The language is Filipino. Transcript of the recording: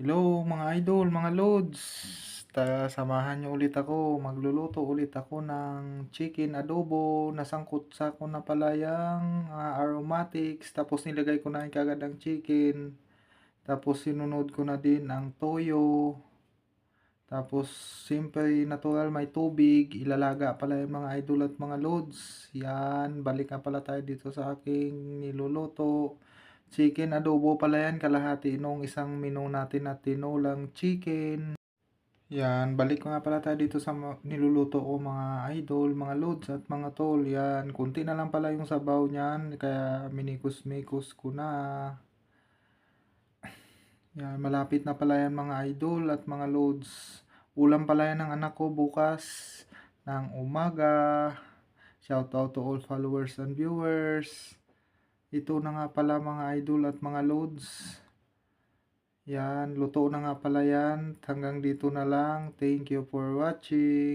Hello mga idol, mga lods. Samahan niyo ulit ako. Magluluto ulit ako ng chicken adobo. Nasangkot sa ko na pala yung aromatics. Tapos nilagay ko na kagad ang chicken. Tapos sinunod ko na din ang toyo. Tapos siyempre natural may tubig. Ilalaga pala yung mga idol at mga lods. Yan, balik na pala tayo dito sa aking niluluto. Chicken adobo pala yan, kalahati nung isang menu natin na tinolang chicken. Yan, balik ko nga pala tayo dito sa niluluto ko mga idol, mga loads at mga tol. Yan, kunti na lang pala yung sabaw niyan, kaya minikos-mikos ko na. Yan, malapit na pala yan mga idol at mga loads. Ulam pala yan ng anak ko bukas ng umaga. Shout out to all followers and viewers. Ito na nga pala mga idol at mga loads. Yan, luto na nga pala yan. Hanggang dito na lang. Thank you for watching.